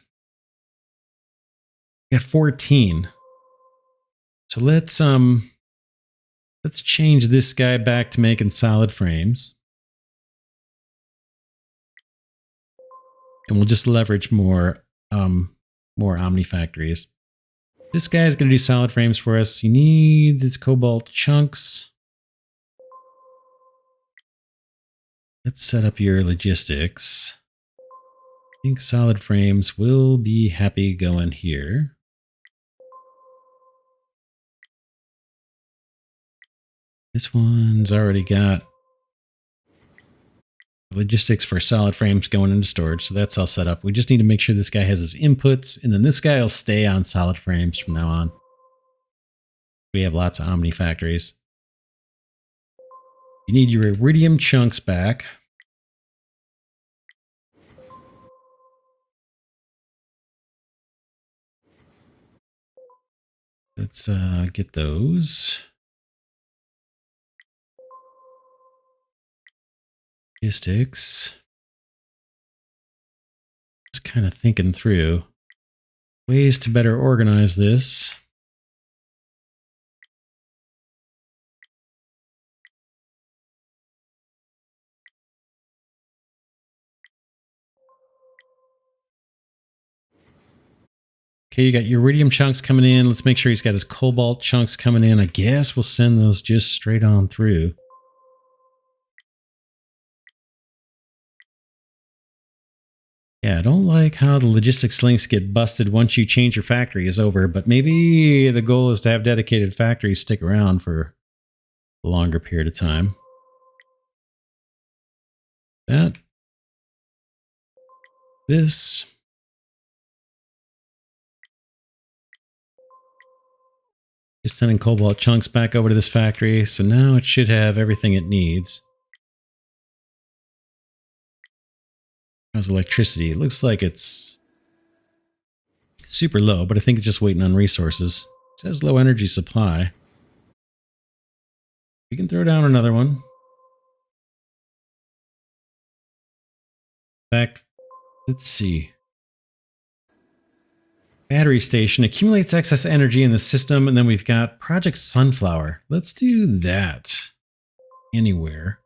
We got 14. So let's change this guy back to making solid frames. And we'll just leverage more Omni factories. This guy's going to do solid frames for us. He needs his cobalt chunks. Let's set up your logistics. I think solid frames will be happy going here. This one's already got logistics for solid frames going into storage, so that's all set up. We just need to make sure this guy has his inputs, and then this guy will stay on solid frames from now on. We have lots of Omni factories. You need your iridium chunks back. Let's get those. Logistics. Just kind of thinking through ways to better organize this. Okay, you got your iridium chunks coming in. Let's make sure he's got his cobalt chunks coming in. I guess we'll send those just straight on through. Yeah, I don't like how the logistics links get busted once you change your factory is over, but maybe the goal is to have dedicated factories stick around for a longer period of time. That. This. Just sending cobalt chunks back over to this factory, so now it should have everything it needs. How's electricity? It looks like it's super low, but I think it's just waiting on resources. It says low energy supply. We can throw down another one. In fact, let's see. Battery station accumulates excess energy in the system, and then we've got Project Sunflower. Let's do that. Anywhere.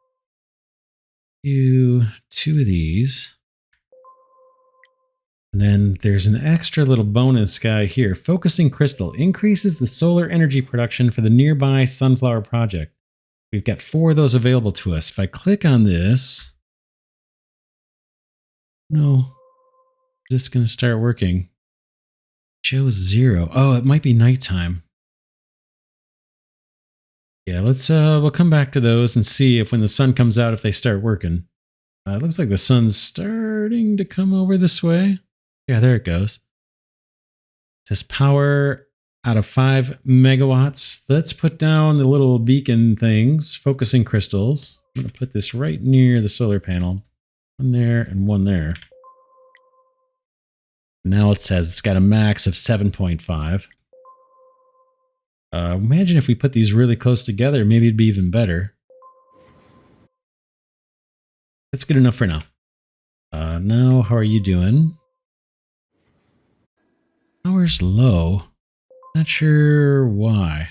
Do 2 of these. And then there's an extra little bonus guy here. Focusing crystal increases the solar energy production for the nearby sunflower project. We've got 4 of those available to us. If I click on this, no, is this going to start working? Shows 0. Oh, it might be nighttime. Yeah, let's we'll come back to those and see if when the sun comes out, if they start working. It looks like the sun's starting to come over this way. Yeah, there it goes. It says power out of 5 megawatts. Let's put down the little beacon things, focusing crystals. I'm going to put this right near the solar panel. 1 there and 1 there. Now it says it's got a max of 7.5. Imagine if we put these really close together, maybe it'd be even better. That's good enough for now. Now, how are you doing? Power's low. Not sure why.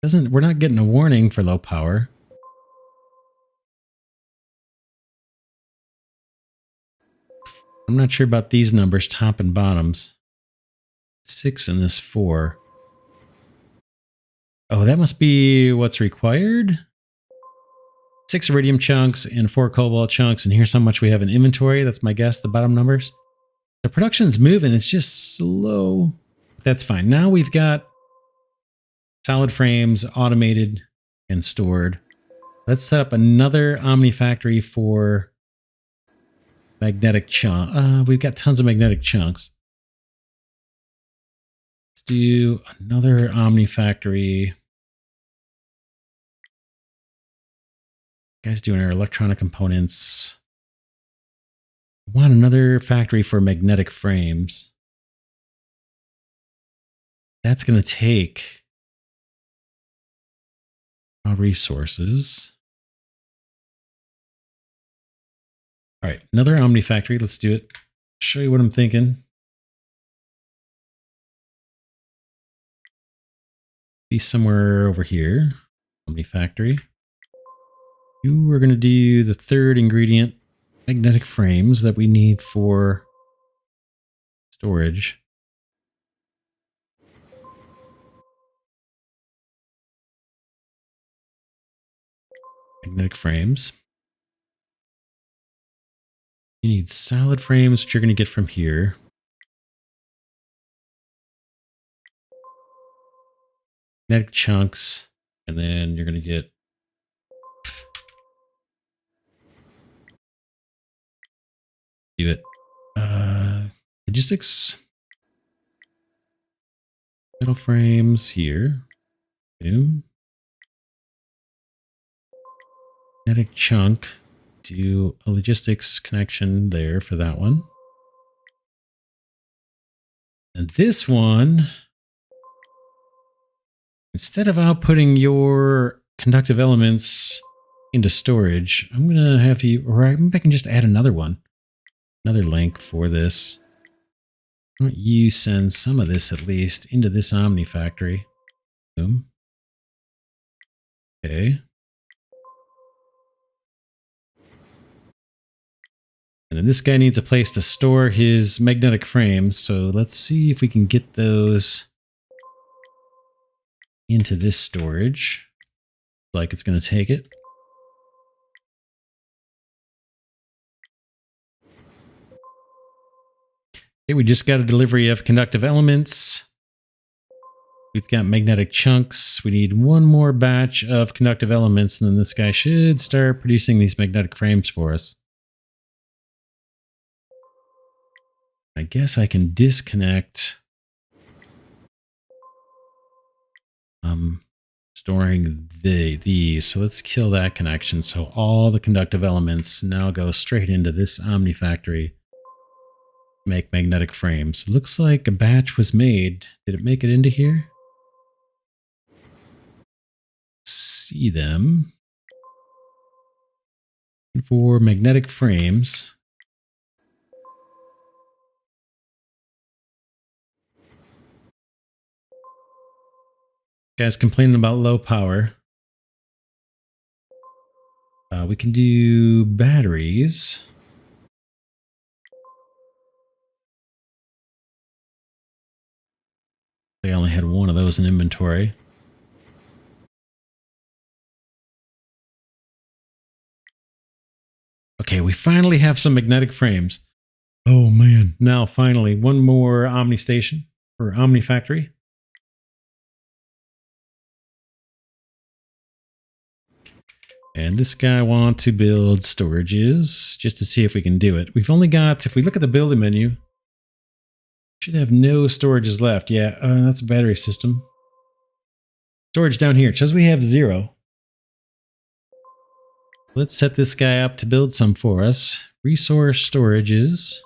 We're not getting a warning for low power. I'm not sure about these numbers, top and bottoms. 6 and this 4. Oh, that must be what's required. 6 iridium chunks and 4 cobalt chunks, and here's how much we have in inventory. That's my guess, the bottom numbers. The production's moving, it's just slow. That's fine. Now we've got solid frames automated and stored. Let's set up another Omni factory for magnetic chunk. We've got tons of magnetic chunks. Let's do another Omni factory. Guys doing our electronic components. I want another factory for magnetic frames. That's going to take our resources. All right, another Omni factory. Let's do it. Show you what I'm thinking. Be somewhere over here. Omni factory. You are going to do the 3rd ingredient, magnetic frames that we need for storage. magnetic frames. You need solid frames, which you're going to get from here. Magnetic chunks, and then you're going to get do it. Logistics. Metal frames here. Boom. Magnetic chunk. Do a logistics connection there for that one. And this one, instead of outputting your conductive elements into storage, I'm going to have you, or maybe I can just add another one. Another link for this. Why don't you send some of this at least into this Omni factory? Boom. Okay. And then this guy needs a place to store his magnetic frames. So let's see if we can get those into this storage. Like it's going to take it. Okay, we just got a delivery of conductive elements. We've got magnetic chunks. We need one more batch of conductive elements, and then this guy should start producing these magnetic frames for us. I guess I can disconnect storing these. So let's kill that connection. So all the conductive elements now go straight into this Omni factory. Make magnetic frames. Looks like a batch was made. Did it make it into here? See them. For magnetic frames. Guys complaining about low power. We can do batteries. I only had one of those in inventory. Okay, we finally have some magnetic frames. Oh man, now finally one more Omni station or Omni factory. And this guy wants to build storages just to see if we can do it. We've only got, if we look at the building menu, should have no storages left. Yeah, that's a battery system. Storage down here. It shows we have 0. Let's set this guy up to build some for us. Resource storages.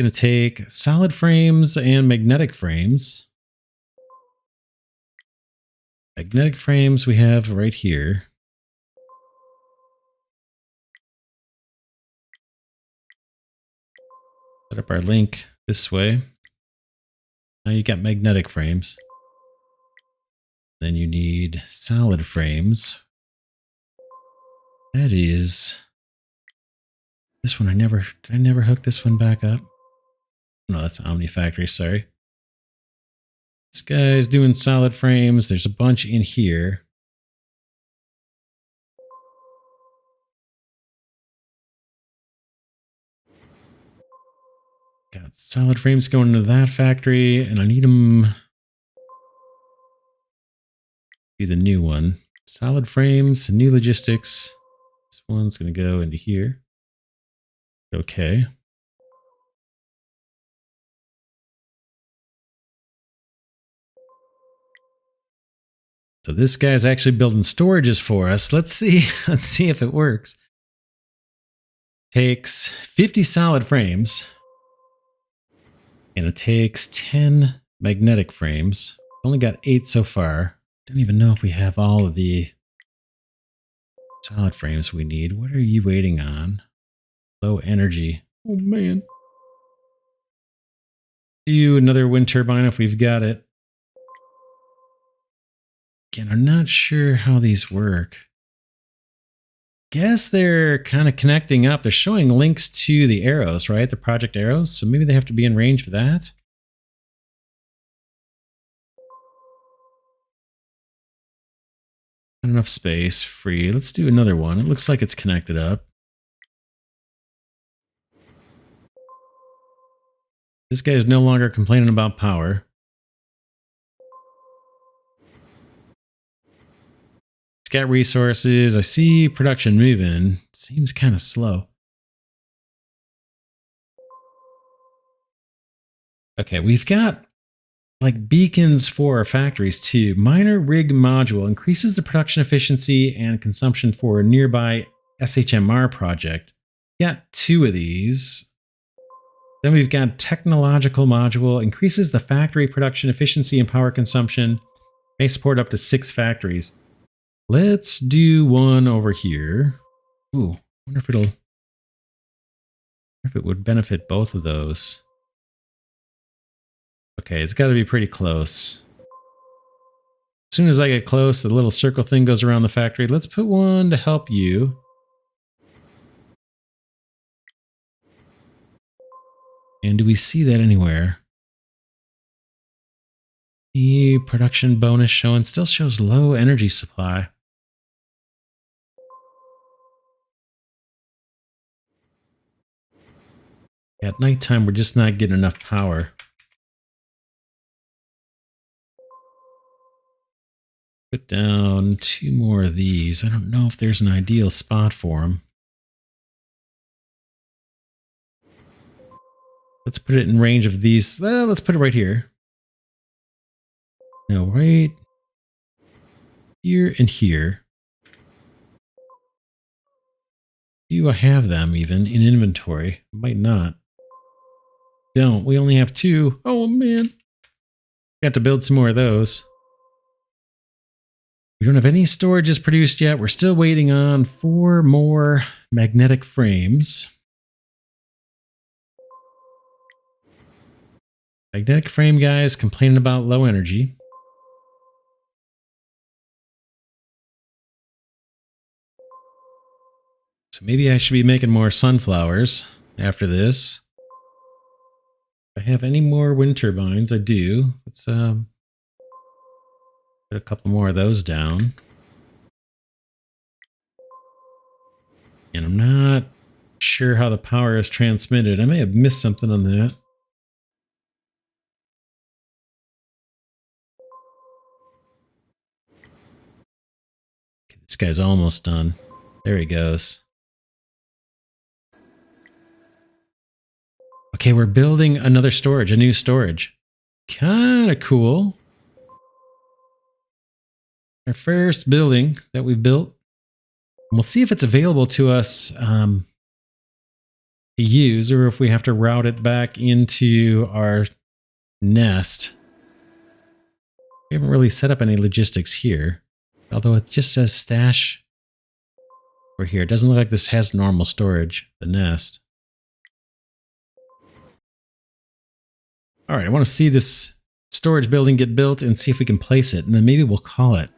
Going to take solid frames and magnetic frames. Magnetic frames we have right here. Set up our link this way. Now you got magnetic frames. Then you need solid frames. That is this one. Did I never hook this one back up? No, that's Omni Factory, sorry. This guy's doing solid frames. There's a bunch in here. Got solid frames going into that factory, and I need them. Be the new one. Solid frames, new logistics. This one's going to go into here. Okay. So this guy's actually building storages for us. Let's see. Let's see if it works. Takes 50 solid frames. And it takes 10 magnetic frames. Only got 8 so far. Don't even know if we have all of the solid frames we need. What are you waiting on? Low energy. Oh man. Do another wind turbine if we've got it. Again, I'm not sure how these work. Guess they're kind of connecting up. They're showing links to the arrows, right? The project arrows. So maybe they have to be in range for that. Not enough space, free. Let's do another one. It looks like it's connected up. This guy is no longer complaining about power. It's got resources. I see production moving. Seems kind of slow. Okay, we've got like beacons for our factories too. Minor rig module increases the production efficiency and consumption for a nearby SHMR project. Got 2 of these. Then we've got technological module increases the factory production efficiency and power consumption. May support up to 6 factories. Let's do one over here. Ooh, wonder if it would benefit both of those. Okay, it's got to be pretty close. As soon as I get close, the little circle thing goes around the factory. Let's put one to help you. And do we see that anywhere? The production bonus showing still shows low energy supply. At nighttime, we're just not getting enough power. Put down 2 more of these. I don't know if there's an ideal spot for them. Let's put it in range of these. Let's put it right here. No, right here and here. Do I have them even in inventory? Might not. Don't. We only have 2. Oh, man. We have to build some more of those. We don't have any storages produced yet. We're still waiting on 4 more magnetic frames. Magnetic frame guys complaining about low energy. So maybe I should be making more sunflowers after this. If I have any more wind turbines, I do. Let's put a couple more of those down. And I'm not sure how the power is transmitted. I may have missed something on that. Okay, this guy's almost done. There he goes. Okay, we're building another storage, a new storage. Kind of cool. Our first building that we've built. We'll see if it's available to us to use, or if we have to route it back into our nest. We haven't really set up any logistics here, although it just says stash over here. It doesn't look like this has normal storage, the nest. All right, I want to see this storage building get built and see if we can place it, and then maybe we'll call it.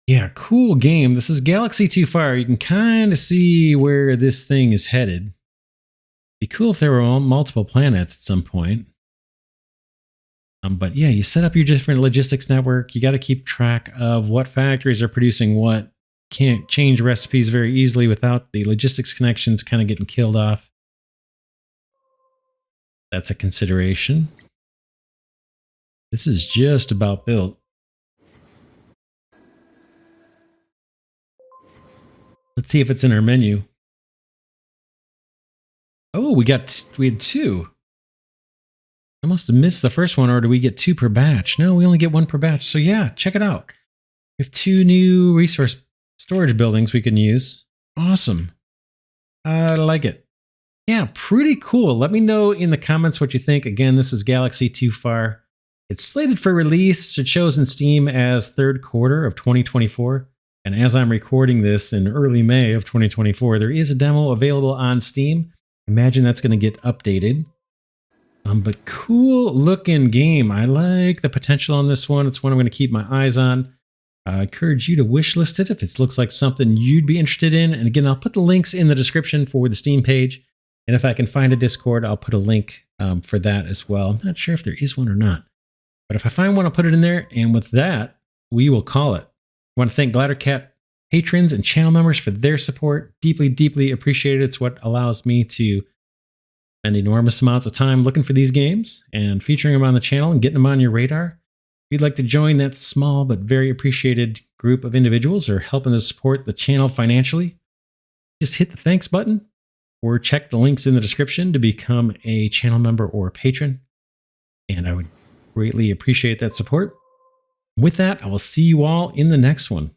Yeah, cool game. This is Galaxy 2 Fire. You can kind of see where this thing is headed. Be cool if there were multiple planets at some point. But yeah, you set up your different logistics network. You got to keep track of what factories are producing what. Can't change recipes very easily without the logistics connections kind of getting killed off. That's a consideration. This is just about built. Let's see if it's in our menu. Oh, we had 2. I must have missed the first one, or do we get 2 per batch? No, we only get 1 per batch. So yeah, check it out. We have 2 new resource storage buildings we can use. Awesome. I like it. Yeah, pretty cool. Let me know in the comments what you think. Again, this is Galaxy 2 Far. It's slated for release. It shows in Steam as 3rd quarter of 2024. And as I'm recording this in early May of 2024, there is a demo available on Steam. Imagine that's going to get updated. But cool looking game. I like the potential on this one. It's one I'm going to keep my eyes on. I encourage you to wishlist it if it looks like something you'd be interested in. And again, I'll put the links in the description for the Steam page. And if I can find a Discord, I'll put a link for that as well. I'm not sure if there is one or not. But if I find one, I'll put it in there. And with that, we will call it. want to thank Glidercat patrons and channel members for their support. Deeply, deeply appreciated. It's what allows me to spend enormous amounts of time looking for these games and featuring them on the channel and getting them on your radar. If you'd like to join that small but very appreciated group of individuals or helping to support the channel financially, just hit the thanks button or check the links in the description to become a channel member or patron. And I would greatly appreciate that support. With that, I will see you all in the next one.